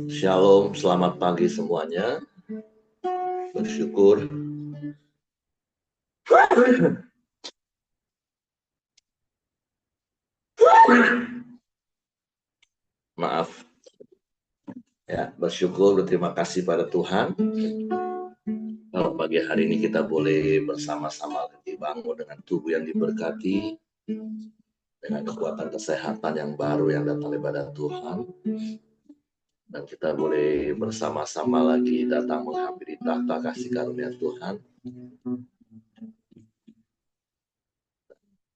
Shalom, selamat pagi semuanya. Bersyukur. Maaf. Ya, bersyukur, berterima kasih pada Tuhan. Kalau pagi hari ini kita boleh bersama-sama dibangun dengan tubuh yang diberkati, dengan kekuatan kesehatan yang baru yang datang daripada Tuhan. Dan kita boleh bersama-sama lagi datang menghampiri tahta kasih karunia Tuhan.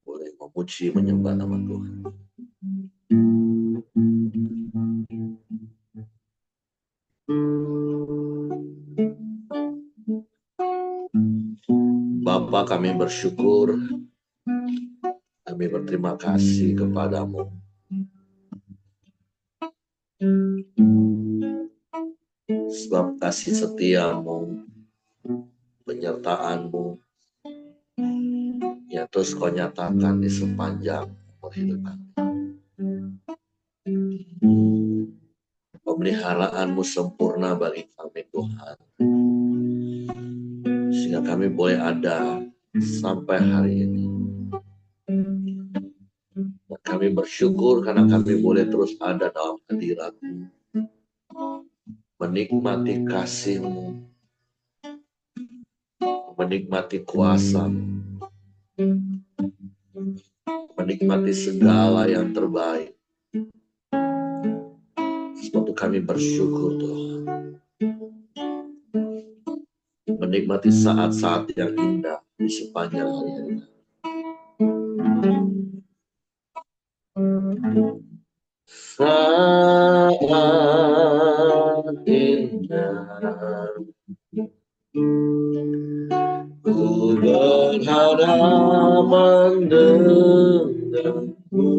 Boleh memuji, menyembah nama Tuhan. Bapa, kami bersyukur, kami berterima kasih kepadamu. Sebab kasih setiamu, penyertaanmu, yang terus kau nyatakan di sepanjang kehidupan. Pemeliharaanmu sempurna bagi kami Tuhan. Sehingga kami boleh ada sampai hari ini. Dan kami bersyukur karena kami boleh terus ada dalam hadirat-Mu. Menikmati kasih-Mu. Menikmati kuasa-Mu. Menikmati segala yang terbaik. Sebab kami bersyukur Tuhan. Menikmati saat-saat yang indah di sepanjang hari-hari. Saat indah ku berhadapan denganmu,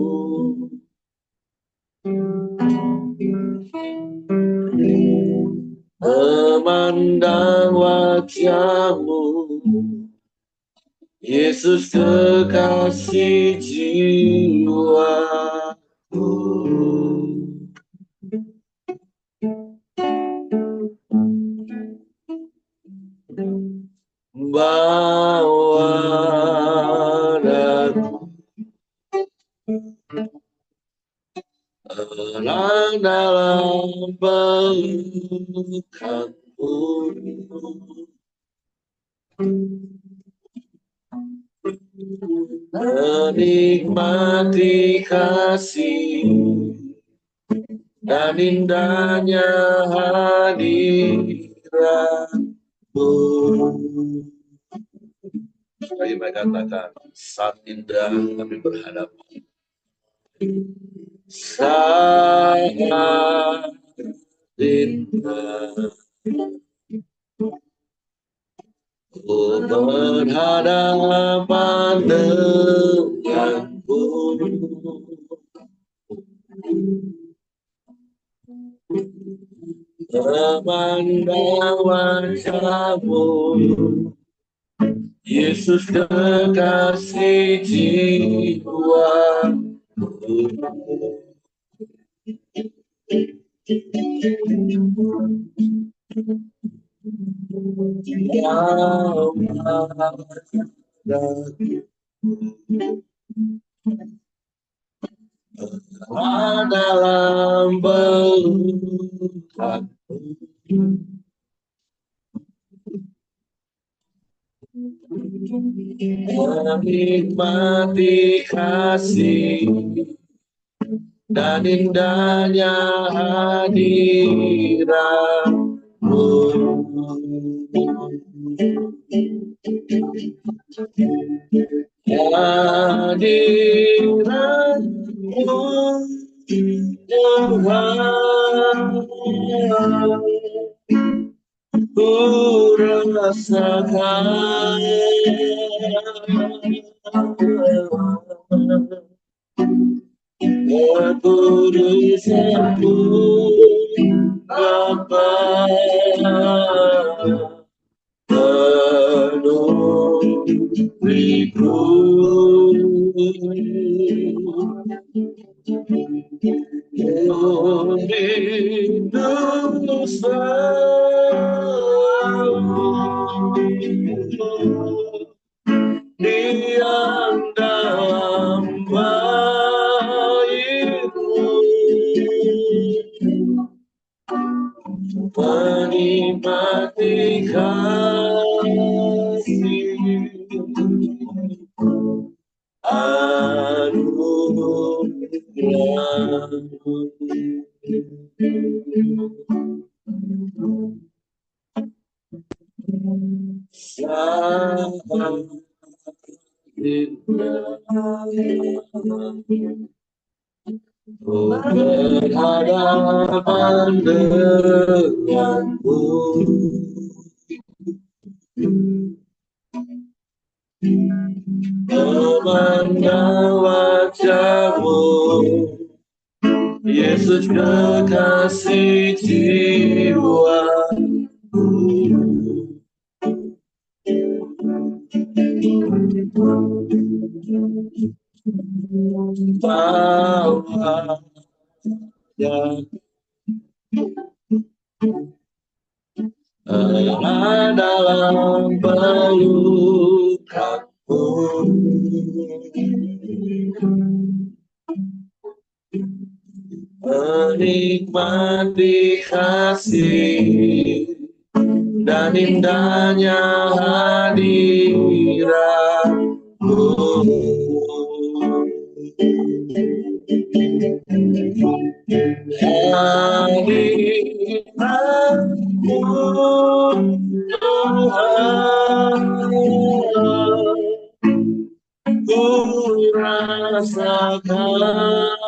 memandang wajah-Mu, Yesus kekasih jiwaku. Bawa aku tenang dalam pelukan-Mu, menikmati kasih dan indahnya hadirat-Mu. Sekali mereka katakan, saat indah kami berhadapan. Saat indah ku berhadapan denganmu, memandang wajah-Mu, Yesus kekasih jiwaku. Dalam pelukan-Mu, menikmati kasih dan indahnya hadirat-Mu. Hadirat-Mu Tuhan, ku rasakan kekudusan-Mu Bapa, penuhiku. Rindu diam dalam baitmu, menikmati kasih anugerah-Mu. Berhadapan denganmu, memandang wajah-Mu, Yesus kekasih jiwaku. Bawa dalam pelukan-Mu, menikmati kasih dan indahnya hadirat-Mu. Hadirat-Mu Tuhan, ku rasakan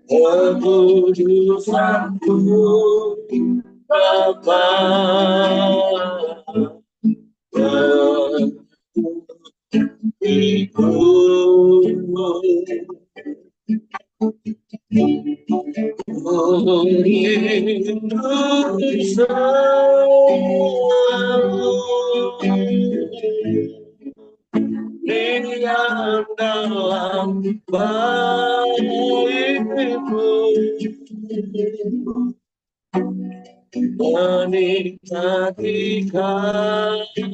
kekudusan-Mu Bapa, diam dalam baitmu, menikmati kasih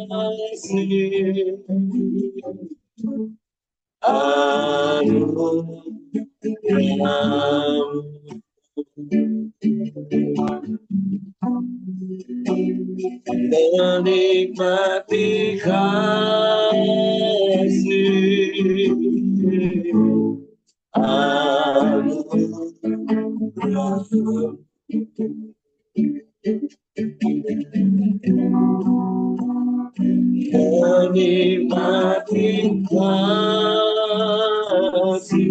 anugerah-Mu. Menikmati kasih anugerah-Mu. Menikmati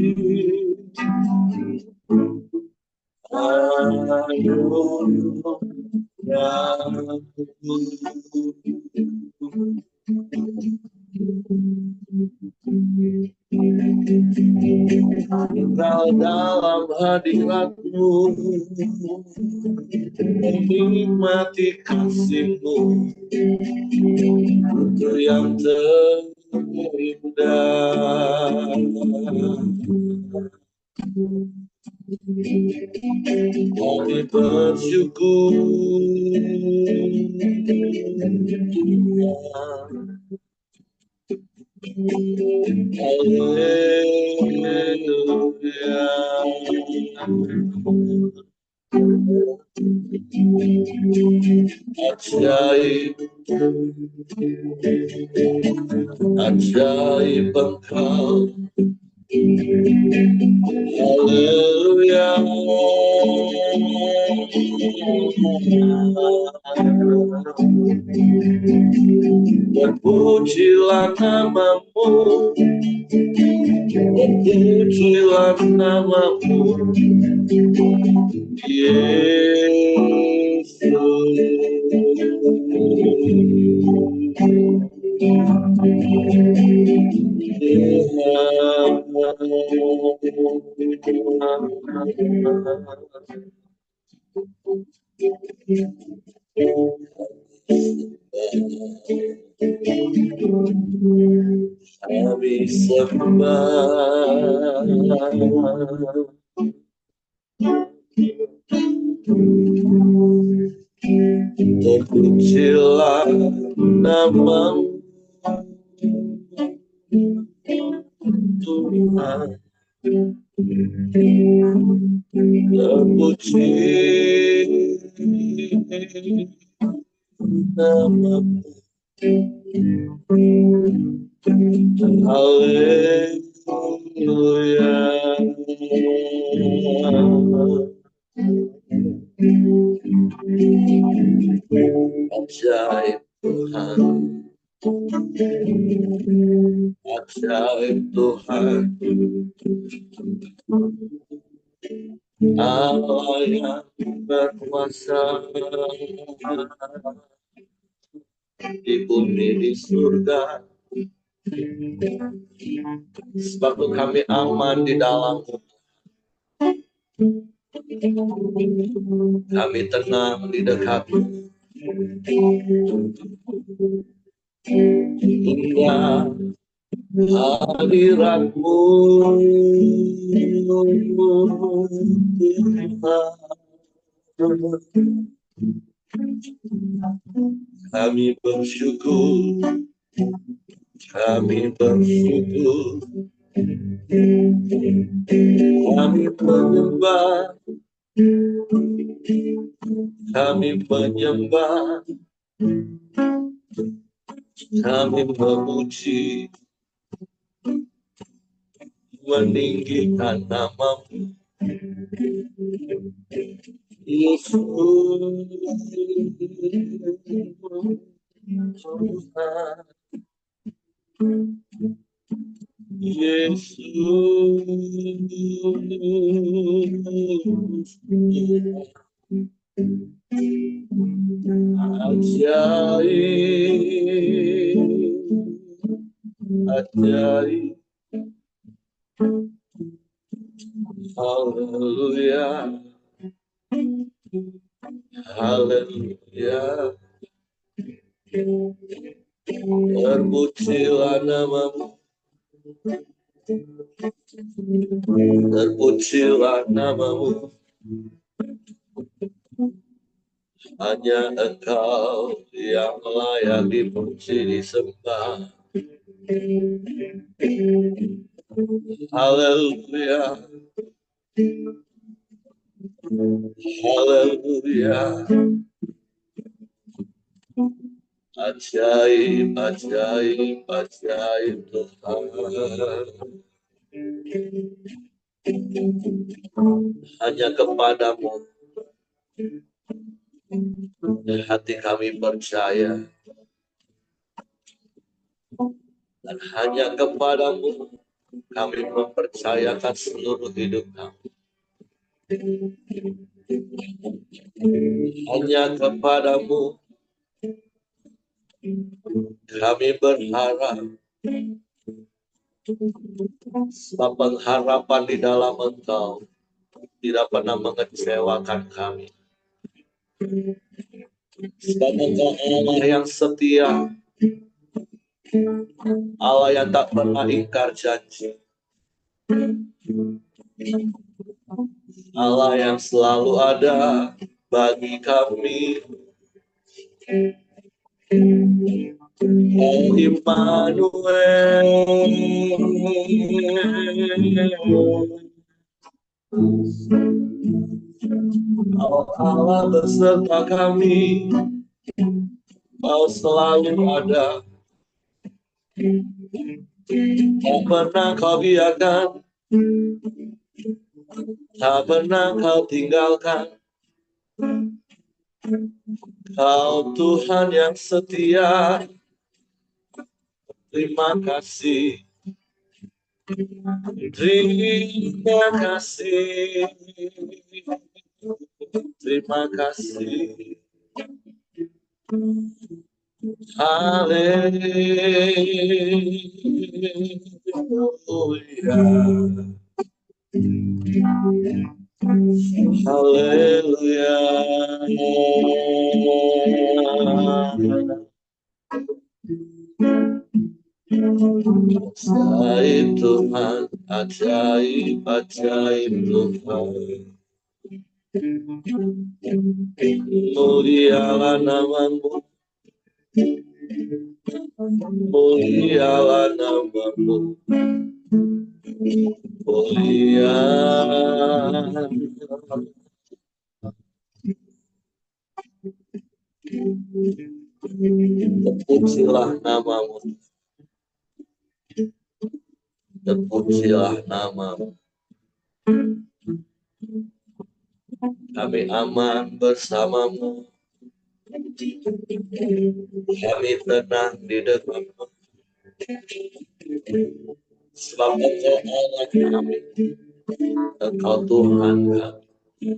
kasih tinggal dalam hadirat-Mu, menikmati kasih-Mu, itu yang terindah. Kami bersyukur, haleluya. Ajaib, ajaib Engkau, haleluya. Terpujilah nama-Mu, terpujilah nama-Mu, Yesus. Kami sembah, terpujilah nama-Mu Tuhan, terpuji nama-Mu. Haleluya. Ajaib Tuhan, ajaib Tuhan, Allah yang berkuasa di bumi di surga. Sebab kami aman di dalam-Mu, kami tenang di dekat-Mu. Indah hadirat-Mu Tuhan. Kami bersyukur, kami bersyukur, kami menyembah, kami menyembah, kami memuji, meninggikan nama-Mu Yesus Tuhan. Yesus ajaib, ajaib. Haleluya, haleluya. Terpujilah nama-Mu, terpujilah nama-Mu. Hanya Engkau yang layak dipuji disembah. Haleluya, haleluya. Ajaib, ajaib, ajaib Tuhan. Hanya kepadamu hati kami percaya, dan hanya kepadamu kami mempercayakan seluruh hidup kami. Hanya kepadamu kami berharap, sebab pengharapan di dalam Engkau tidak pernah mengecewakan kami. Sebab Engkau Allah yang setia, Allah yang tak pernah ingkar janji, Allah yang selalu ada bagi kami. Oh Immanuel, oh Allah beserta kami, Kau selalu ada. Tak pernah Kau biarkan, tak pernah Kau tinggalkan. Kau Tuhan yang setia. Terima kasih, terima kasih, terima kasih. Haleluya, haleluya. Ajaib Tuhan, ajaib, ajaib Tuhan. Mulialah namamu, mulialah namamu, mulia. Terpujilah namamu, terpujilah namamu. Kami aman bersamamu, kami tenang di dekatmu, sebab Engkau Allah kami, Engkau Tuhan kami,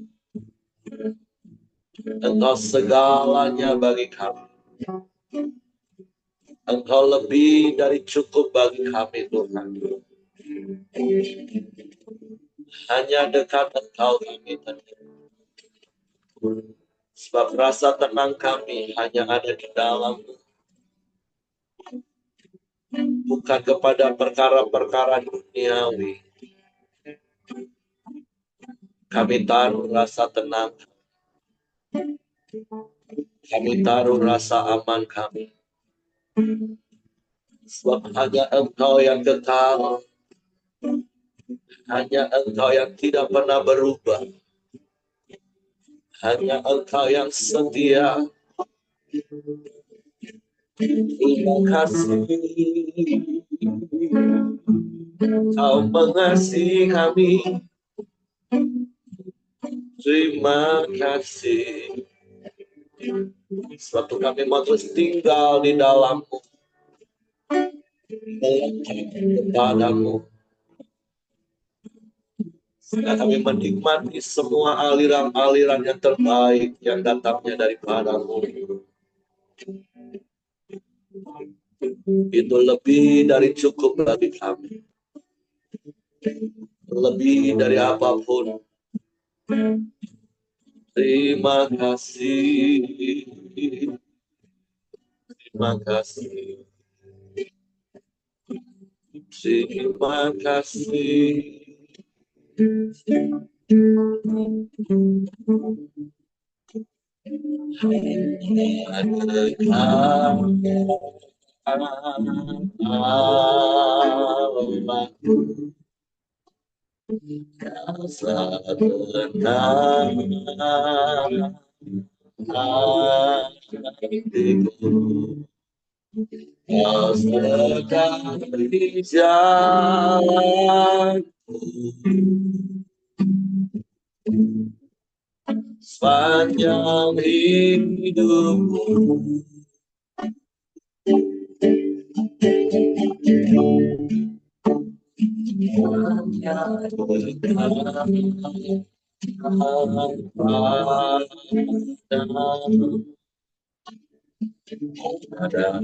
Engkau segalanya bagi kami. Engkau lebih dari cukup bagi kami, Tuhan. Hanya dekat Engkau kami tenang. Sebab rasa tenang kami hanya ada di dalam-Mu. Bukan kepada perkara-perkara duniawi. Kami taruh rasa tenang. Kami taruh rasa aman kami. Sebab hanya Engkau yang kekal. Hanya Engkau yang tidak pernah berubah. Hanya Engkau yang setia. Terima kasih. Kau mengasihi kami. Terima kasih. Sebab kami mau terus tinggal di dalam-Mu. Melekat kepadamu. Sehingga kami menikmati semua aliran-aliran yang terbaik yang datangnya daripada-Mu. Itu lebih dari cukup bagi kami. Lebih dari apapun. Terima kasih. Terima kasih. Terima kasih. Rasa tenang hatiku, kau sedang di jalanku, sepanjang hidupku. Ada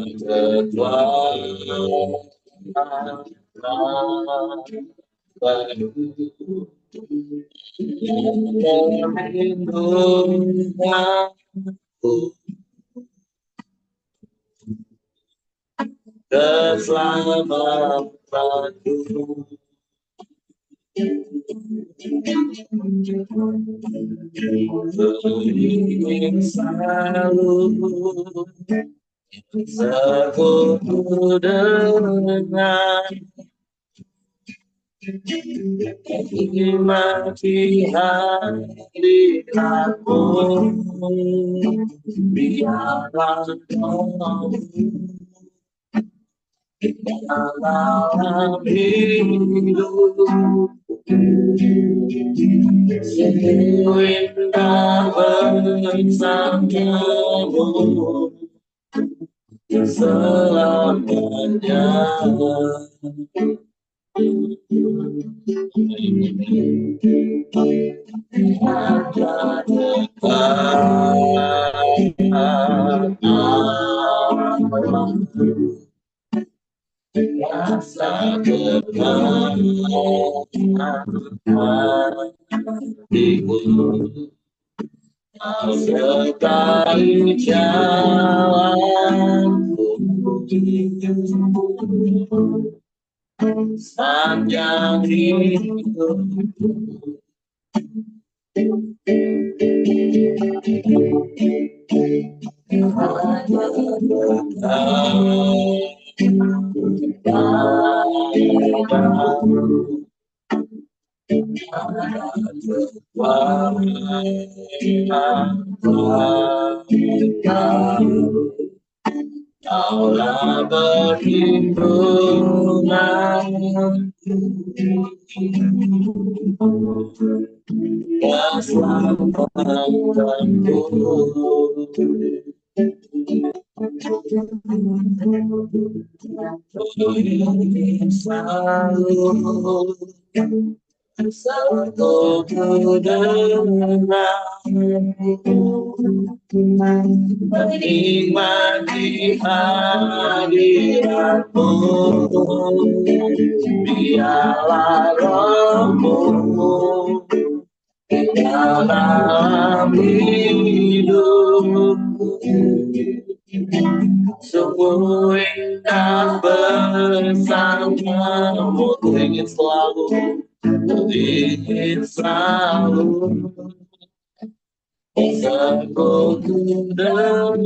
keselamatanku. Ingin selalu sekutu dengan nikmati hadiratmu. Biarlah kau dalam hidup sungguh indah bersamamu selamanya. Ada dekat rasa tenang hatiku, kau sertai jalanku, sepanjang hidupku. Kaulah perlindungan keselamatanku, selalu satu dengar menikmati hadiratmu, biarlah rohmu di dalam hidupku. Sungguh indah bersamamu, ku ingin selalu sekutu dengar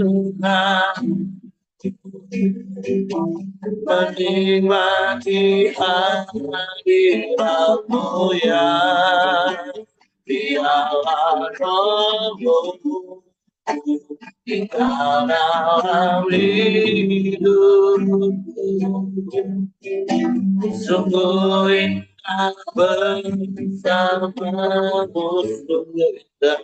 menikmati hadiratmu ya, biarlah rohmu di dalam hidupku. Sungguh indah bersamamu, sungguh indah,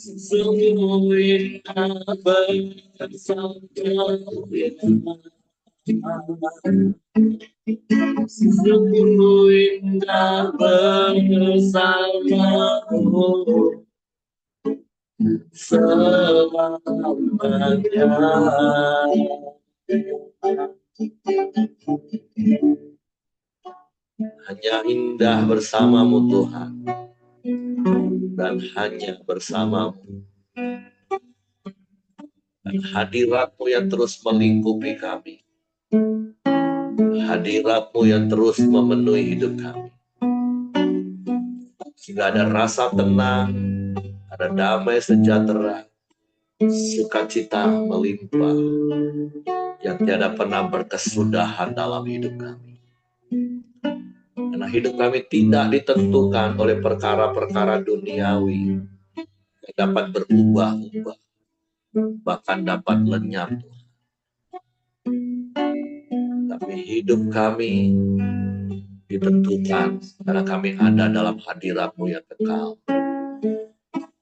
sungguh indah bersamamu, sungguh indah bersamamu selamanya. Hanya indah bersamamu Tuhan, dan hanya bersamamu, dan hadiratmu yang terus melingkupi kami, hadiratmu yang terus memenuhi hidup kami, sehingga ada rasa tenang, ada damai sejahtera, sukacita melimpah yang tiada pernah berkesudahan dalam hidup kami. Karena hidup kami tidak ditentukan oleh perkara-perkara duniawi yang dapat berubah-ubah, bahkan dapat lenyap. Tapi hidup kami ditentukan karena kami ada dalam hadirat-Mu yang kekal.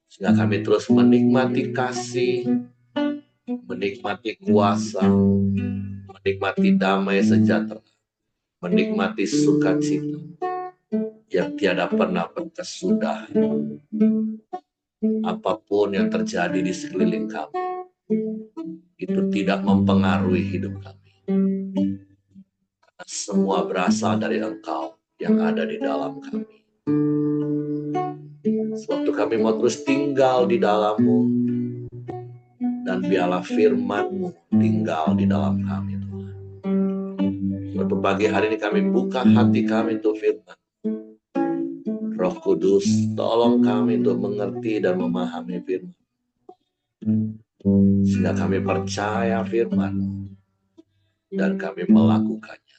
Sehingga kami terus menikmati kasih, menikmati kuasa, menikmati damai sejahtera, menikmati sukacita yang tiada pernah berkesudahan. Apapun yang terjadi di sekeliling kami, itu tidak mempengaruhi hidup kami. Karena semua berasal dari Engkau yang ada di dalam kami. Sewaktu kami mau terus tinggal di dalam-Mu, dan biarlah firman-Mu tinggal di dalam kami, Tuhan. Suatu pagi hari ini kami buka hati kami untuk firman. Roh Kudus, tolong kami untuk mengerti dan memahami firman, sehingga kami percaya firman dan kami melakukannya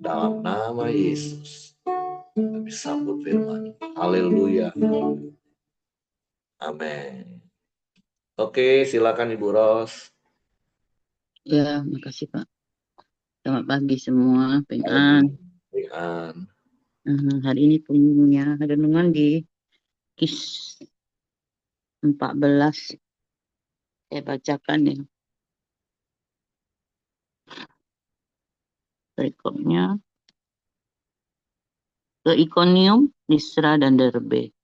dalam nama Yesus. Kami sambut firman. Haleluya. Amin. Oke, silakan Ibu Ros. Ya, makasih Pak. Selamat pagi semua, Pengan. Hari ini punya renungan di Kis 14. Saya bacakan ya. Berikutnya ke Ikonium, Listra, dan Derbe.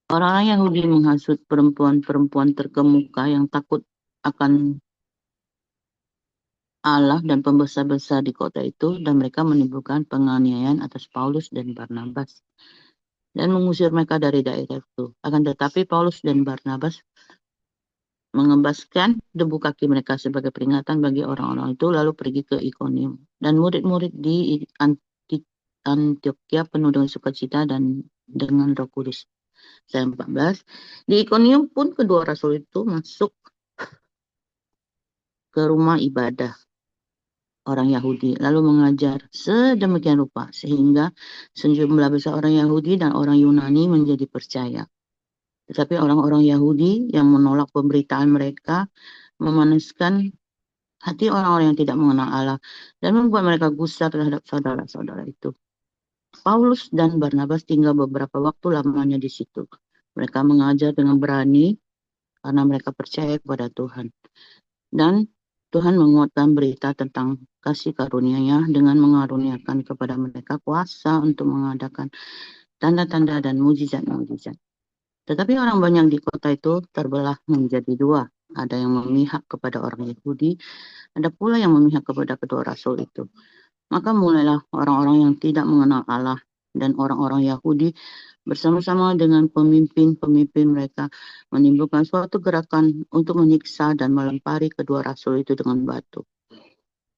Orang-orang Yahudi menghasut perempuan-perempuan terkemuka yang takut akan Allah dan pembesar-besar di kota itu, dan mereka menimbulkan penganiayaan atas Paulus dan Barnabas dan mengusir mereka dari daerah itu. Akan tetapi Paulus dan Barnabas mengebaskan debu kaki mereka sebagai peringatan bagi orang-orang itu, lalu pergi ke Ikonium. Dan murid-murid di Antioquia penuh dengan sukacita dan dengan Roh Kudus. Ayat 14. Di Ikonium pun kedua rasul itu masuk ke rumah ibadah orang Yahudi, lalu mengajar sedemikian rupa sehingga sejumlah besar orang Yahudi dan orang Yunani menjadi percaya. Tetapi orang-orang Yahudi yang menolak pemberitaan mereka memanaskan hati orang-orang yang tidak mengenal Allah dan membuat mereka gusar terhadap saudara-saudara itu. Paulus dan Barnabas tinggal beberapa waktu lamanya di situ. Mereka mengajar dengan berani karena mereka percaya kepada Tuhan. Dan Tuhan menguatkan berita tentang kasih karunia-Nya dengan mengaruniakan kepada mereka kuasa untuk mengadakan tanda-tanda dan mujizat-mujizat. Tetapi orang banyak di kota itu terbelah menjadi dua. Ada yang memihak kepada orang Yahudi, ada pula yang memihak kepada kedua rasul itu. Maka mulailah orang-orang yang tidak mengenal Allah dan orang-orang Yahudi bersama-sama dengan pemimpin-pemimpin mereka menimbulkan suatu gerakan untuk menyiksa dan melempari kedua rasul itu dengan batu.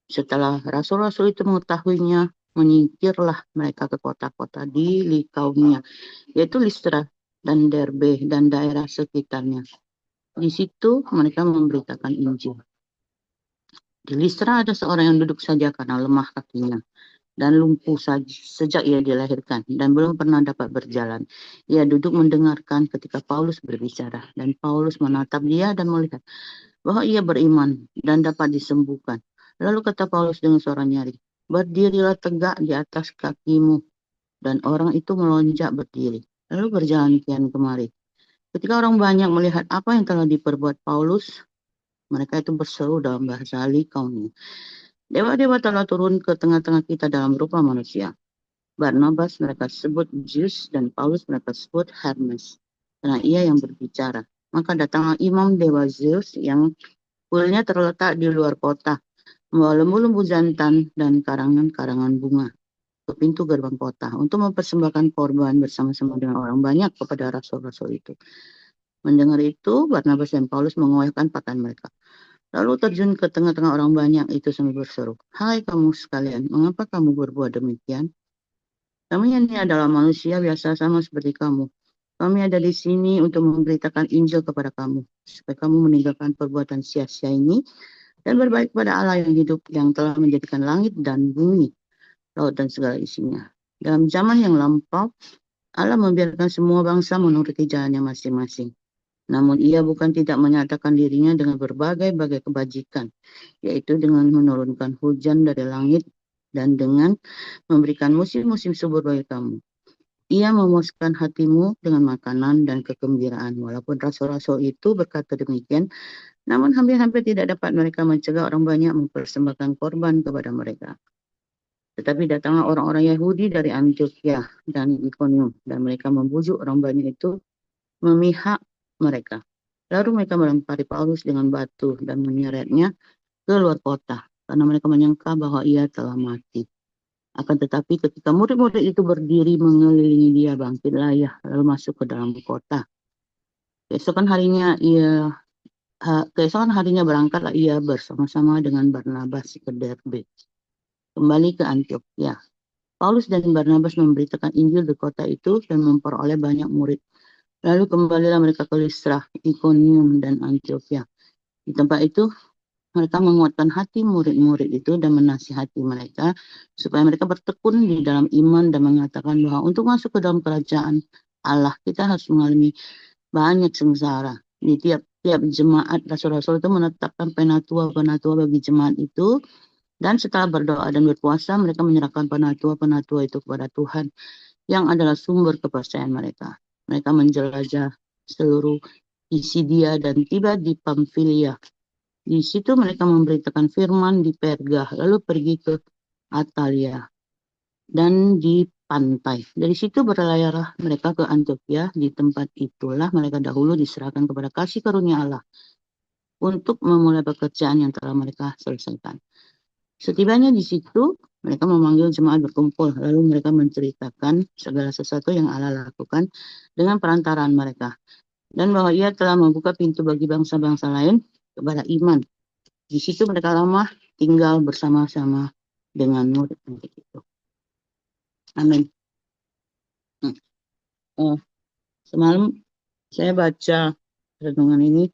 Setelah rasul-rasul itu mengetahuinya, menyingkirlah mereka ke kota-kota di Likaonia, yaitu Listra dan Derbe dan daerah sekitarnya. Di situ mereka memberitakan Injil. Di Listra ada seorang yang duduk saja karena lemah kakinya dan lumpuh sejak ia dilahirkan dan belum pernah dapat berjalan. Ia duduk mendengarkan ketika Paulus berbicara, dan Paulus menatap dia dan melihat bahwa ia beriman dan dapat disembuhkan. Lalu kata Paulus dengan suara nyaring, "Berdirilah tegak di atas kakimu." Dan orang itu melonjak berdiri, lalu berjalan kian kemari. Ketika orang banyak melihat apa yang telah diperbuat Paulus, mereka itu berseru dalam bahasa Likaonia, "Dewa-dewa telah turun ke tengah-tengah kita dalam rupa manusia." Barnabas mereka sebut Zeus dan Paulus mereka sebut Hermes, karena ia yang berbicara. Maka datanglah imam dewa Zeus yang kuilnya terletak di luar kota, membawa lembu-lembu jantan dan karangan-karangan bunga ke pintu gerbang kota untuk mempersembahkan korban bersama-sama dengan orang banyak kepada rasul-rasul itu. Mendengar itu, Barnabas dan Paulus mengoyakkan pakaian mereka. Lalu terjun ke tengah-tengah orang banyak itu sambil berseru, "Hai kamu sekalian, mengapa kamu berbuat demikian? Kami ini adalah manusia biasa sama seperti kamu. Kami ada di sini untuk memberitakan Injil kepada kamu, supaya kamu meninggalkan perbuatan sia-sia ini dan berbaik kepada Allah yang hidup, yang telah menjadikan langit dan bumi, laut dan segala isinya. Dalam zaman yang lampau, Allah membiarkan semua bangsa menuruti jalannya masing-masing. Namun ia bukan tidak menyatakan dirinya dengan berbagai-bagai kebajikan, yaitu dengan menurunkan hujan dari langit dan dengan memberikan musim-musim subur bagi kamu. Ia memuaskan hatimu dengan makanan dan kegembiraan. Walaupun rasul-rasul itu berkata demikian, namun hampir-hampir tidak dapat mereka mencegah orang banyak mempersembahkan korban kepada mereka. Tetapi datanglah orang-orang Yahudi dari Antioquia dan Ikonium, dan mereka membujuk orang banyak itu memihak mereka. Lalu mereka melempari Paulus dengan batu dan menyeretnya ke luar kota, karena mereka menyangka bahwa ia telah mati. Akan tetapi ketika murid-murid itu berdiri mengelilingi dia, bangkitlah ia, lalu masuk ke dalam kota. Keesokan harinya berangkatlah ia bersama-sama dengan Barnabas ke Derbe, kembali ke Antioquia. Paulus dan Barnabas memberitakan Injil di kota itu dan memperoleh banyak murid. Lalu kembalilah mereka ke Listra, Ikonium, dan Antioquia. Di tempat itu, mereka menguatkan hati murid-murid itu dan menasihati mereka supaya mereka bertekun di dalam iman dan mengatakan bahwa untuk masuk ke dalam kerajaan Allah, kita harus mengalami banyak sengsara. Di tiap jemaat, rasul-rasul itu menetapkan penatua-penatua bagi jemaat itu, dan setelah berdoa dan berpuasa, mereka menyerahkan penatua-penatua itu kepada Tuhan, yang adalah sumber kepercayaan mereka. Mereka menjelajah seluruh Pisidia dan tiba di Pamfilia. Di situ mereka memberitakan firman di Perga, lalu pergi ke Atalia dan di pantai. Dari situ berlayarlah mereka ke Antioquia. Di tempat itulah mereka dahulu diserahkan kepada kasih karunia Allah untuk memulai pekerjaan yang telah mereka selesaikan. Setibanya di situ, mereka memanggil jemaat berkumpul, lalu mereka menceritakan segala sesuatu yang Allah lakukan dengan perantaraan mereka, dan bahwa ia telah membuka pintu bagi bangsa-bangsa lain kepada iman. Di situ mereka lama tinggal bersama-sama dengan murid-murid itu. Amin. Semalam saya baca renungan ini,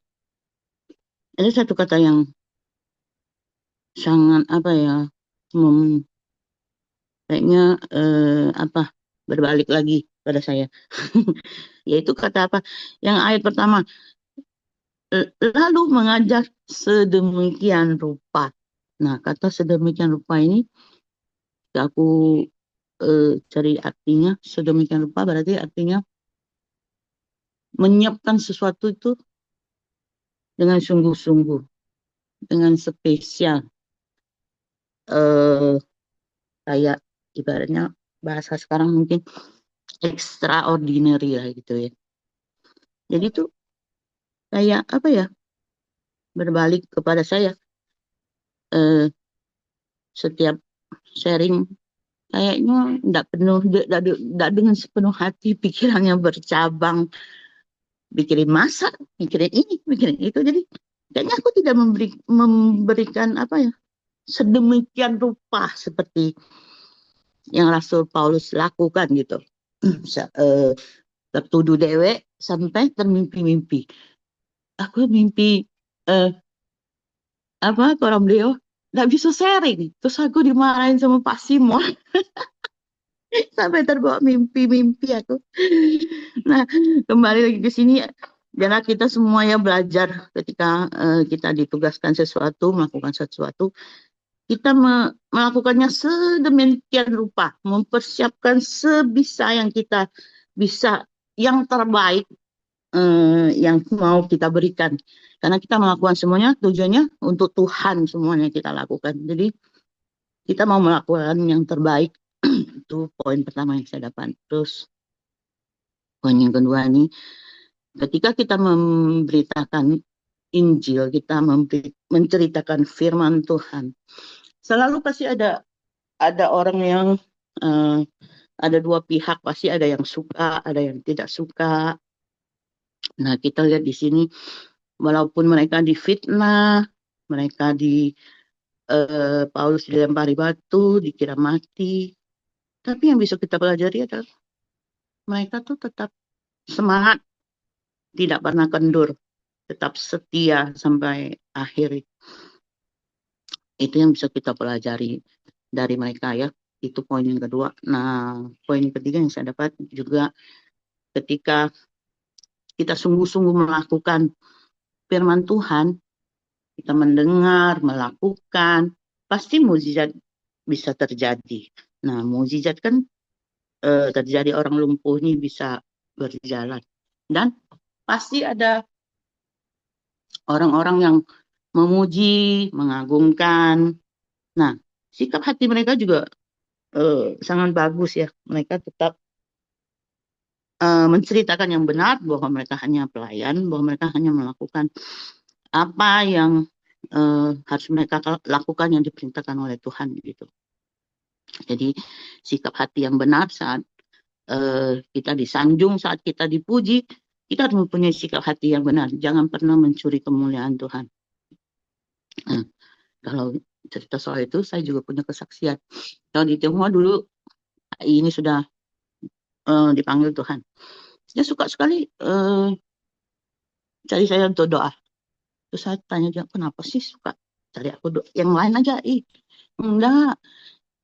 ada satu kata yang sangat kayaknya berbalik lagi pada saya. Yaitu kata apa? Yang ayat pertama, lalu mengajar sedemikian rupa. Nah, kata sedemikian rupa ini aku cari artinya. Sedemikian rupa berarti artinya menyiapkan sesuatu itu dengan sungguh-sungguh, dengan spesial. Kayak ibaratnya bahasa sekarang mungkin extraordinary lah gitu ya. Jadi itu kayak berbalik kepada saya. Setiap sharing kayaknya tidak dengan sepenuh hati, pikirannya bercabang, mikirin masak, mikirin ini, mikirin itu. Jadi kayaknya aku tidak memberikan sedemikian rupa seperti yang Rasul Paulus lakukan gitu. Tertuduh dewe sampai termimpi-mimpi. Aku mimpi orang beliau nggak bisa sharing. Terus aku dimarahin sama Pak Simon sampai terbawa mimpi-mimpi aku. Nah, kembali lagi ke sini, karena kita semua ya belajar ketika kita ditugaskan sesuatu, melakukan sesuatu, kita melakukannya sedemikian rupa, mempersiapkan sebisa yang kita bisa, yang terbaik yang mau kita berikan. Karena kita melakukan semuanya tujuannya untuk Tuhan, semuanya kita lakukan. Jadi kita mau melakukan yang terbaik. Itu poin pertama yang saya dapat. Terus poin yang kedua ini, ketika kita memberitakan Injil, kita menceritakan firman Tuhan, selalu pasti ada orang yang ada dua pihak, pasti ada yang suka, ada yang tidak suka. Nah, kita lihat di sini, walaupun mereka difitnah, mereka Paulus dilempari batu, dikira mati, tapi yang bisa kita pelajari adalah mereka tuh tetap semangat, tidak pernah kendur, tetap setia sampai akhir. Itu yang bisa kita pelajari dari mereka ya. Itu poin yang kedua. Nah, poin ketiga yang saya dapat juga, ketika kita sungguh-sungguh melakukan firman Tuhan, kita mendengar, melakukan, pasti mukjizat bisa terjadi. Nah, mukjizat kan terjadi, orang lumpuh ini bisa berjalan. Dan pasti ada orang-orang yang memuji, mengagungkan. Nah, sikap hati mereka juga sangat bagus ya. Mereka tetap menceritakan yang benar, bahwa mereka hanya pelayan, bahwa mereka hanya melakukan apa yang harus mereka lakukan, yang diperintahkan oleh Tuhan gitu. Jadi sikap hati yang benar saat kita disanjung, saat kita dipuji, kita harus mempunyai sikap hati yang benar. Jangan pernah mencuri kemuliaan Tuhan. Nah, kalau cerita soal itu, saya juga punya kesaksian. Kalau di Tionghoa dulu, ini sudah dipanggil Tuhan. Dia suka sekali cari saya untuk doa. Terus saya tanya dia, kenapa sih suka cari aku doa? Yang lain aja, enggak.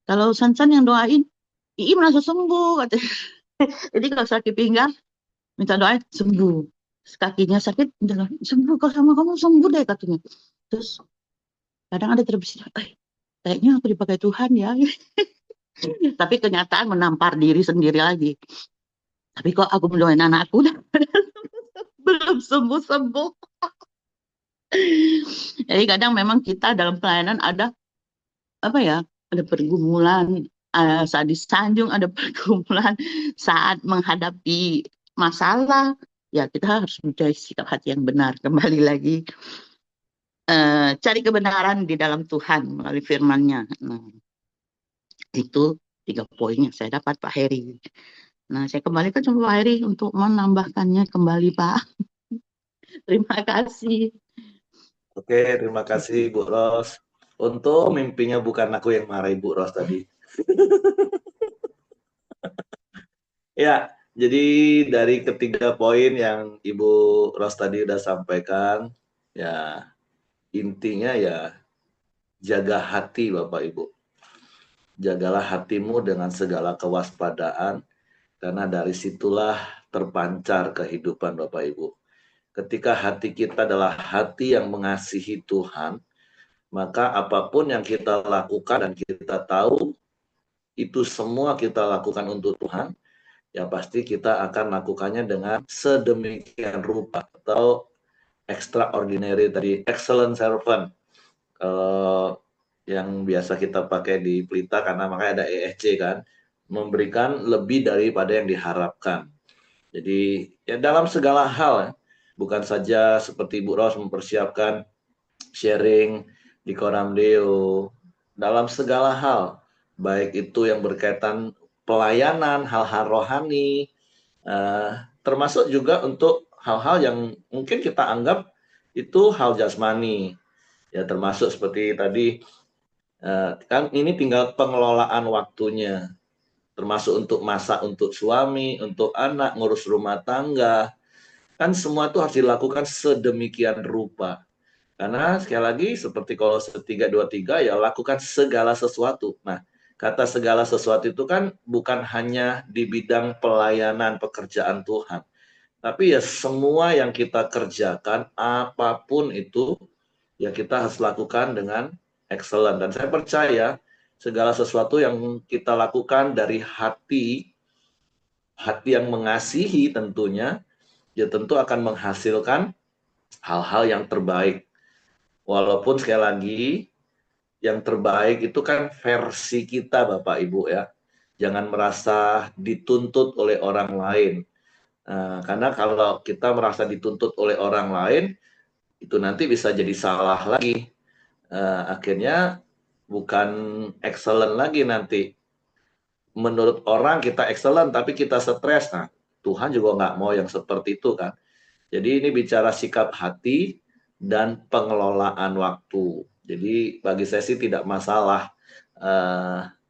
Kalau Sansan yang doain, merasa sembuh katanya. Jadi kalau sakit pinggang, minta doa sembuh. Kakinya sakit, sembuh. Kalau sama kamu sembuh deh katanya. Terus kadang ada terbesit, kayaknya aku dipakai Tuhan ya. Tapi kenyataan menampar diri sendiri lagi. Tapi kok aku mendoain anakku belum sembuh-sembuh. Jadi kadang memang kita dalam pelayanan ada ada pergumulan, saat disanjung ada pergumulan, saat menghadapi masalah, ya kita harus mencari sikap hati yang benar. Kembali lagi, cari kebenaran di dalam Tuhan melalui firman-Nya. Nah, itu 3 poin yang saya dapat, Pak Heri. Nah, saya kembalikan sama Pak Heri untuk menambahkannya kembali, Pak. Terima kasih. Oke, terima kasih Bu Ros. Untuk mimpinya bukan aku yang marahin Bu Ros tadi. Ya, jadi dari ketiga poin yang Ibu Ros tadi udah sampaikan, ya intinya ya jaga hati Bapak Ibu. Jagalah hatimu dengan segala kewaspadaan, karena dari situlah terpancar kehidupan Bapak Ibu. Ketika hati kita adalah hati yang mengasihi Tuhan, maka apapun yang kita lakukan dan kita tahu itu semua kita lakukan untuk Tuhan, ya pasti kita akan lakukannya dengan sedemikian rupa atau extraordinary tadi, excellent servant. Yang biasa kita pakai di Pelita karena makanya ada ESC kan, memberikan lebih daripada yang diharapkan. Jadi ya dalam segala hal ya, bukan saja seperti Bu Ros mempersiapkan sharing di Koram Deo, dalam segala hal, baik itu yang berkaitan pelayanan, hal-hal rohani, termasuk juga untuk hal-hal yang mungkin kita anggap itu hal jasmani, ya termasuk seperti tadi, kan ini tinggal pengelolaan waktunya, termasuk untuk masak untuk suami, untuk anak, ngurus rumah tangga, kan semua itu harus dilakukan sedemikian rupa. Karena sekali lagi seperti Kolose 3:23 ya lakukan segala sesuatu. Nah, kata segala sesuatu itu kan bukan hanya di bidang pelayanan pekerjaan Tuhan, tapi ya semua yang kita kerjakan apapun itu ya kita harus lakukan dengan excellent. Dan saya percaya segala sesuatu yang kita lakukan dari hati, hati yang mengasihi tentunya, ya tentu akan menghasilkan hal-hal yang terbaik. Walaupun sekali lagi yang terbaik itu kan versi kita Bapak Ibu ya. Jangan merasa dituntut oleh orang lain. Karena kalau kita merasa dituntut oleh orang lain, itu nanti bisa jadi salah lagi. Akhirnya bukan excellent lagi nanti. Menurut orang kita excellent, tapi kita stres. Nah, Tuhan juga nggak mau yang seperti itu kan. Jadi ini bicara sikap hati dan pengelolaan waktu. Jadi bagi saya sih tidak masalah.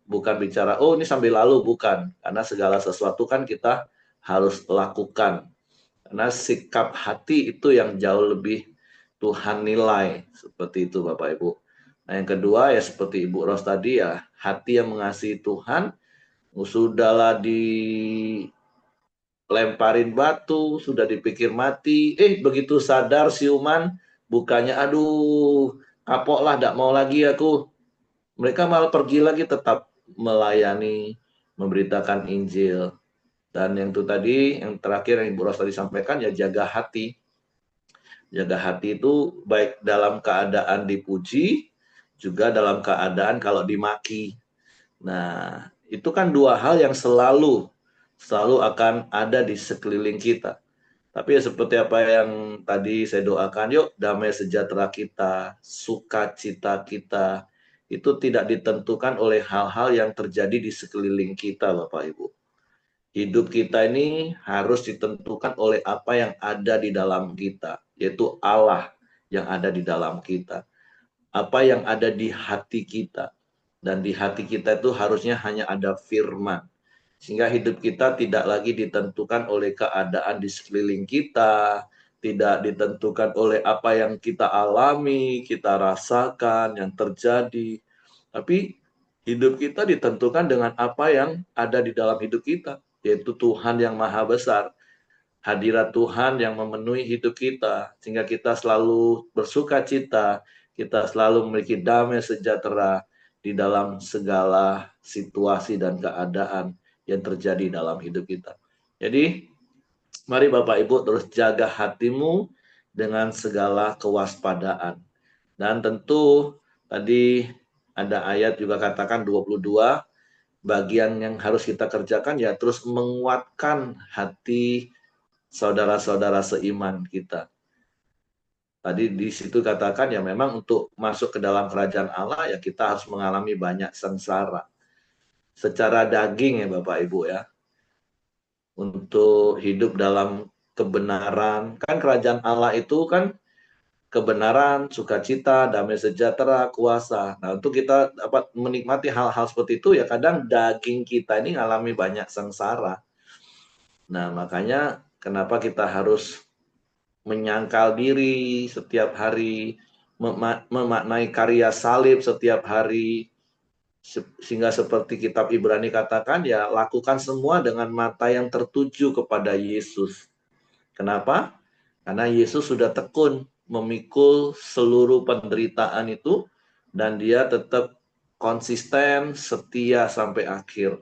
Bukan bicara, oh ini sambil lalu, bukan. Karena segala sesuatu kan kita harus lakukan. Karena sikap hati itu yang jauh lebih Tuhan nilai. Seperti itu Bapak Ibu. Nah yang kedua ya seperti Ibu Ros tadi ya, hati yang mengasihi Tuhan, sudahlah lemparin batu, sudah dipikir mati, begitu sadar siuman, bukannya aduh, kapok lah, tidak mau lagi aku. Mereka malah pergi lagi tetap melayani, memberitakan Injil. Dan yang itu tadi, yang terakhir yang Ibu Ros tadi sampaikan, ya jaga hati. Jaga hati itu baik dalam keadaan dipuji, juga dalam keadaan kalau dimaki. Nah, itu kan dua hal yang selalu akan ada di sekeliling kita. Tapi ya seperti apa yang tadi saya doakan, yuk damai sejahtera kita, sukacita kita, itu tidak ditentukan oleh hal-hal yang terjadi di sekeliling kita, Bapak Ibu. Hidup kita ini harus ditentukan oleh apa yang ada di dalam kita, yaitu Allah yang ada di dalam kita. Apa yang ada di hati kita. Dan di hati kita itu harusnya hanya ada firman. Sehingga hidup kita tidak lagi ditentukan oleh keadaan di sekeliling kita, tidak ditentukan oleh apa yang kita alami, kita rasakan, yang terjadi. Tapi hidup kita ditentukan dengan apa yang ada di dalam hidup kita, yaitu Tuhan yang Maha Besar. Hadirat Tuhan yang memenuhi hidup kita, sehingga kita selalu bersuka cita, kita selalu memiliki damai sejahtera di dalam segala situasi dan keadaan yang terjadi dalam hidup kita. Jadi, mari Bapak Ibu terus jaga hatimu dengan segala kewaspadaan. Dan tentu tadi ada ayat juga katakan 22, bagian yang harus kita kerjakan ya terus menguatkan hati saudara-saudara seiman kita. Tadi di situ katakan ya memang untuk masuk ke dalam kerajaan Allah ya kita harus mengalami banyak sengsara. Secara daging ya Bapak Ibu ya. Untuk hidup dalam kebenaran. Kan kerajaan Allah itu kan kebenaran, sukacita, damai sejahtera, kuasa. Nah untuk kita dapat menikmati hal-hal seperti itu ya kadang daging kita ini mengalami banyak sengsara. Nah, makanya kenapa kita harus menyangkal diri setiap hari, memaknai karya salib setiap hari, sehingga seperti kitab Ibrani katakan, ya lakukan semua dengan mata yang tertuju kepada Yesus. Kenapa? Karena Yesus sudah tekun memikul seluruh penderitaan itu, dan dia tetap konsisten, setia sampai akhir.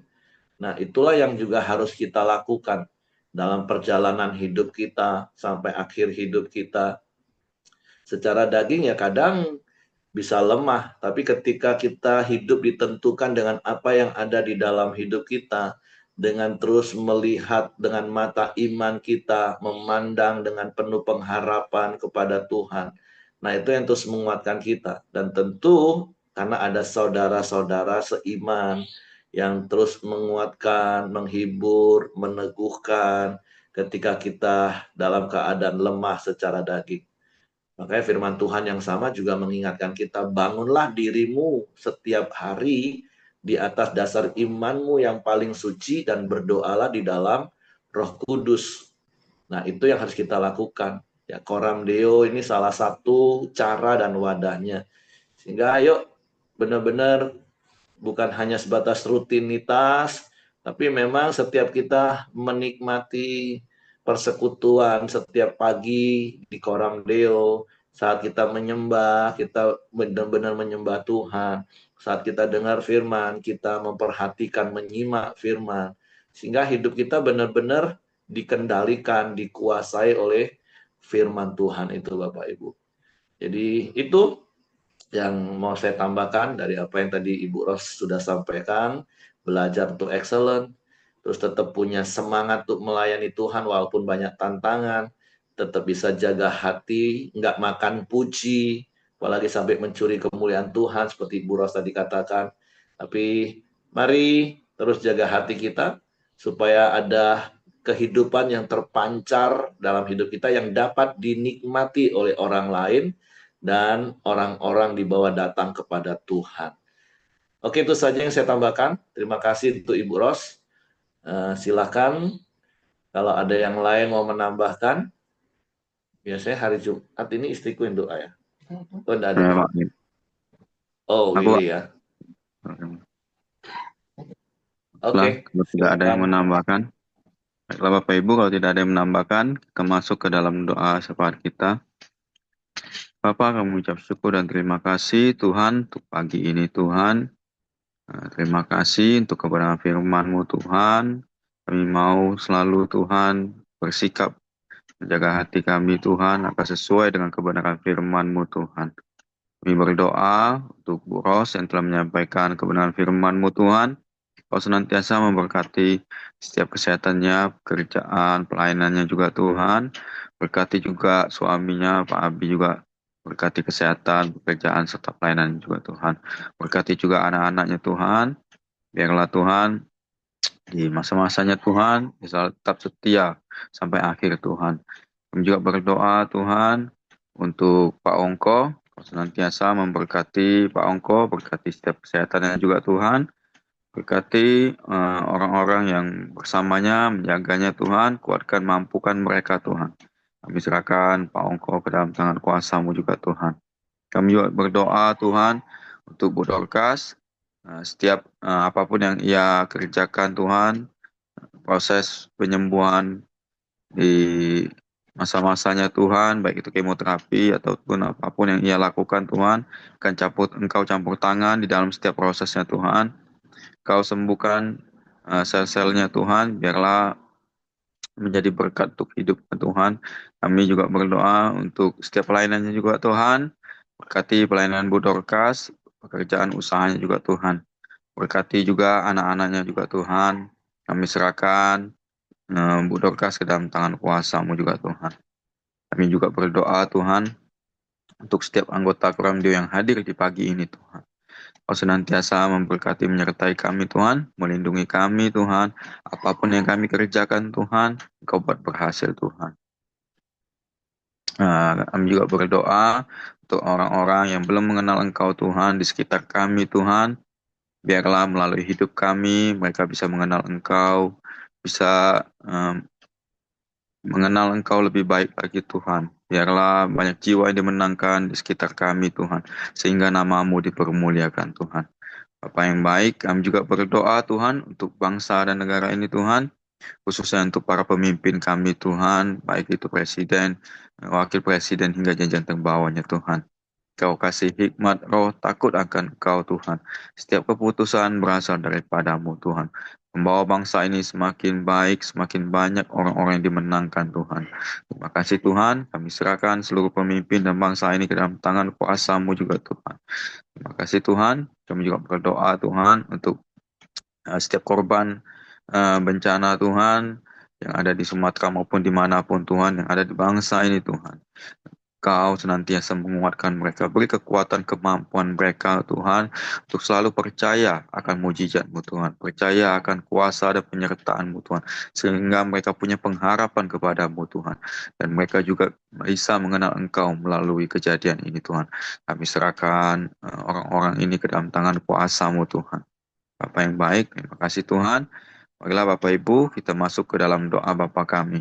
Nah, itulah yang juga harus kita lakukan dalam perjalanan hidup kita sampai akhir hidup kita. Secara daging ya kadang bisa lemah, tapi ketika kita hidup ditentukan dengan apa yang ada di dalam hidup kita, dengan terus melihat dengan mata iman kita, memandang dengan penuh pengharapan kepada Tuhan. Nah, itu yang terus menguatkan kita. Dan tentu karena ada saudara-saudara seiman yang terus menguatkan, menghibur, meneguhkan ketika kita dalam keadaan lemah secara daging. Makanya firman Tuhan yang sama juga mengingatkan kita, bangunlah dirimu setiap hari di atas dasar imanmu yang paling suci dan berdoalah di dalam Roh Kudus. Nah, itu yang harus kita lakukan. Ya, Coram Deo ini salah satu cara dan wadahnya. Sehingga ayo benar-benar bukan hanya sebatas rutinitas, tapi memang setiap kita menikmati persekutuan setiap pagi di Coram Deo, saat kita menyembah, kita benar-benar menyembah Tuhan. Saat kita dengar firman, kita memperhatikan, menyimak firman. Sehingga hidup kita benar-benar dikendalikan, dikuasai oleh firman Tuhan itu Bapak Ibu. Jadi itu yang mau saya tambahkan dari apa yang tadi Ibu Ros sudah sampaikan, belajar untuk excellent, terus tetap punya semangat untuk melayani Tuhan walaupun banyak tantangan, tetap bisa jaga hati, nggak makan puji, apalagi sampai mencuri kemuliaan Tuhan seperti Ibu Ros tadi katakan. Tapi mari terus jaga hati kita supaya ada kehidupan yang terpancar dalam hidup kita yang dapat dinikmati oleh orang lain dan orang-orang di bawah datang kepada Tuhan. Oke, itu saja yang saya tambahkan. Terima kasih untuk Ibu Ros. Silakan kalau ada yang lain mau menambahkan. Biasanya hari Jumat ini istriku yang doa ya. Oh, enggak ada. Ya, Pak. Oh, Aku, Willy ya. Oke. kalau tidak ada yang menambahkan. Baiklah Bapak Ibu, kalau tidak ada yang menambahkan, kita masuk ke dalam doa syafaat kita. Bapak, kami ucap syukur dan terima kasih Tuhan untuk pagi ini Tuhan. Terima kasih untuk kebenaran firman-Mu Tuhan. Kami mau selalu Tuhan bersikap menjaga hati kami Tuhan agar sesuai dengan kebenaran firman-Mu Tuhan. Kami berdoa untuk Bu Ros yang telah menyampaikan kebenaran firman-Mu Tuhan. Kau senantiasa memberkati setiap kesehatannya, pekerjaan, pelayanannya juga Tuhan. Berkati juga suaminya, Pak Abi juga. Berkati kesehatan, pekerjaan, serta pelayanan juga Tuhan. Berkati juga anak-anaknya Tuhan. Biarlah Tuhan di masa-masanya Tuhan bisa tetap setia sampai akhir Tuhan. Kami juga berdoa Tuhan untuk Pak Ongko. Kau senantiasa memberkati Pak Ongko, berkati setiap kesehatannya juga Tuhan. Berkati orang-orang yang bersamanya, menjaganya Tuhan, kuatkan, mampukan mereka Tuhan. Kami serahkan Pak Ongko ke dalam tangan kuasa-Mu juga Tuhan. Kami juga berdoa Tuhan untuk Bu Dorcas, setiap apapun yang ia kerjakan Tuhan, proses penyembuhan di masa-masanya Tuhan, baik itu kemoterapi ataupun apapun yang ia lakukan Tuhan, Engkau campur tangan di dalam setiap prosesnya Tuhan. Kau sembuhkan sel-selnya Tuhan, biarlah menjadi berkat untuk hidupnya Tuhan. Kami juga berdoa untuk setiap pelayanannya juga Tuhan. Berkati pelayanan Bu Dorcas, pekerjaan usahanya juga Tuhan. Berkati juga anak-anaknya juga Tuhan. Kami serahkan Bu Dorcas ke dalam tangan kuasa-Mu juga Tuhan. Kami juga berdoa Tuhan untuk setiap anggota Coram Deo yang hadir di pagi ini Tuhan. Kau senantiasa memberkati menyertai kami Tuhan, melindungi kami Tuhan, apapun yang kami kerjakan Tuhan, Engkau buat berhasil Tuhan. Kami juga berdoa untuk orang-orang yang belum mengenal Engkau Tuhan di sekitar kami Tuhan, biarlah melalui hidup kami mereka bisa mengenal Engkau, bisa mengenal Engkau lebih baik lagi Tuhan. Biarlah banyak jiwa yang dimenangkan di sekitar kami Tuhan, sehingga nama-Mu dipermuliakan Tuhan. Bapa yang baik, kami juga berdoa Tuhan untuk bangsa dan negara ini Tuhan, khususnya untuk para pemimpin kami Tuhan, baik itu presiden, wakil presiden hingga jajaran terbawahnya Tuhan. Kau kasih hikmat roh takut akan Kau Tuhan. Setiap keputusan berasal daripadamu Tuhan. Membawa bangsa ini semakin baik, semakin banyak orang-orang yang dimenangkan Tuhan. Terima kasih Tuhan, kami serahkan seluruh pemimpin dan bangsa ini ke dalam tangan kuasa-Mu juga Tuhan. Terima kasih Tuhan, kami juga berdoa Tuhan untuk setiap korban bencana Tuhan yang ada di Sumatera maupun dimanapun Tuhan, yang ada di bangsa ini Tuhan. Kau senantiasa menguatkan mereka, beri kekuatan kemampuan mereka Tuhan, untuk selalu percaya akan mujizat-Mu Tuhan, percaya akan kuasa dan penyertaan-Mu Tuhan, sehingga mereka punya pengharapan kepada-Mu Tuhan, dan mereka juga bisa mengenal Engkau melalui kejadian ini Tuhan. Kami serahkan orang-orang ini ke dalam tangan kuasa-Mu Tuhan. Bapa yang baik, terima kasih Tuhan. Marilah Bapak Ibu, kita masuk ke dalam doa Bapa kami.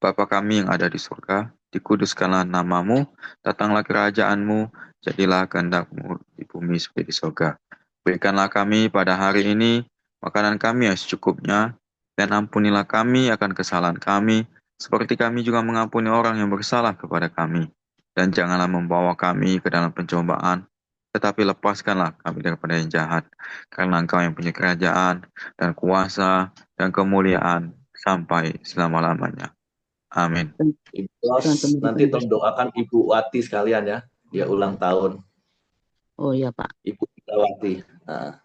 Bapa kami yang ada di surga, dikuduskanlah nama-Mu, datanglah kerajaan-Mu, jadilah kehendak-Mu di bumi seperti di surga. Berikanlah kami pada hari ini makanan kami yang secukupnya, dan ampunilah kami akan kesalahan kami, seperti kami juga mengampuni orang yang bersalah kepada kami. Dan janganlah membawa kami ke dalam pencobaan, tetapi lepaskanlah kami daripada yang jahat, karena Engkau yang punya kerajaan, dan kuasa, dan kemuliaan, sampai selama-lamanya. Amin. Ibu Ros, nanti tolong doakan Ibu Wati sekalian ya. Dia ulang tahun. Oh ya Pak. Ibu Wati. Nah.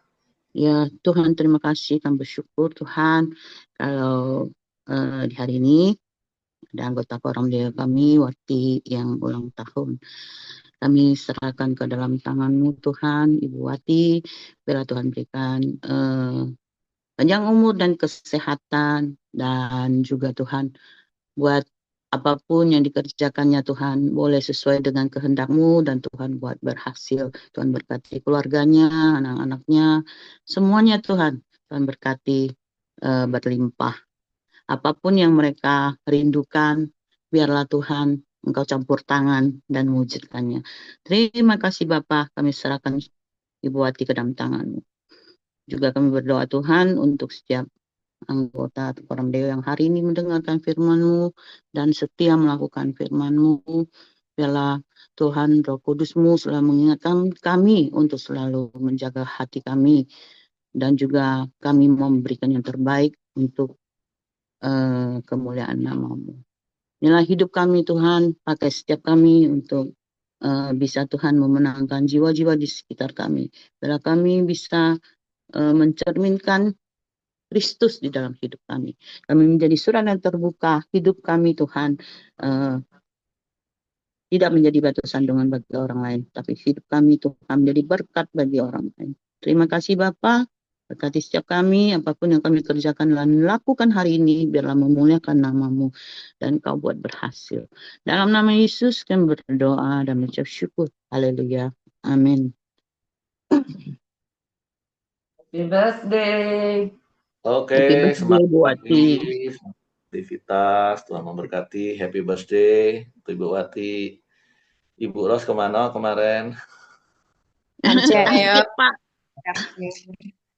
Ya Tuhan, terima kasih. Kami bersyukur Tuhan kalau di hari ini ada anggota Forum Dea kami, Wati, yang ulang tahun. Kami serahkan ke dalam tangan-Mu Tuhan, Ibu Wati. Biarlah Tuhan berikan panjang umur dan kesehatan, dan juga Tuhan buat apapun yang dikerjakannya Tuhan boleh sesuai dengan kehendak-Mu, dan Tuhan buat berhasil. Tuhan berkati keluarganya, anak-anaknya, semuanya Tuhan. Tuhan berkati berlimpah. Apapun yang mereka rindukan, biarlah Tuhan Engkau campur tangan dan mewujudkannya. Terima kasih Bapa, kami serahkan Ibu Wati ke dalam tangan-Mu. Juga kami berdoa Tuhan untuk setiap anggota Forum Deo yang hari ini mendengarkan firman-Mu dan setia melakukan firman-Mu. Biarlah Tuhan Roh Kudus-Mu selalu mengingatkan kami untuk selalu menjaga hati kami, dan juga kami memberikan yang terbaik untuk kemuliaan nama-Mu. Inilah hidup kami Tuhan, pakai setiap kami untuk bisa Tuhan memenangkan jiwa-jiwa di sekitar kami. Biarlah kami bisa mencerminkan Kristus di dalam hidup kami. Kami menjadi surat yang terbuka, hidup kami Tuhan tidak menjadi batu sandungan bagi orang lain, tapi hidup kami Tuhan menjadi berkat bagi orang lain. Terima kasih Bapa, berkati setiap kami, apapun yang kami kerjakan dan lakukan hari ini, biarlah memuliakan nama-Mu, dan Kau buat berhasil. Dalam nama Yesus kami berdoa dan mengucap syukur. Haleluya. Amin. Happy birthday. Oke, semangat pagi, aktivitas, Tuhan memberkati. Happy birthday untuk Ibu Wati. Ibu Ros kemana kemarin? Ayo. Pak.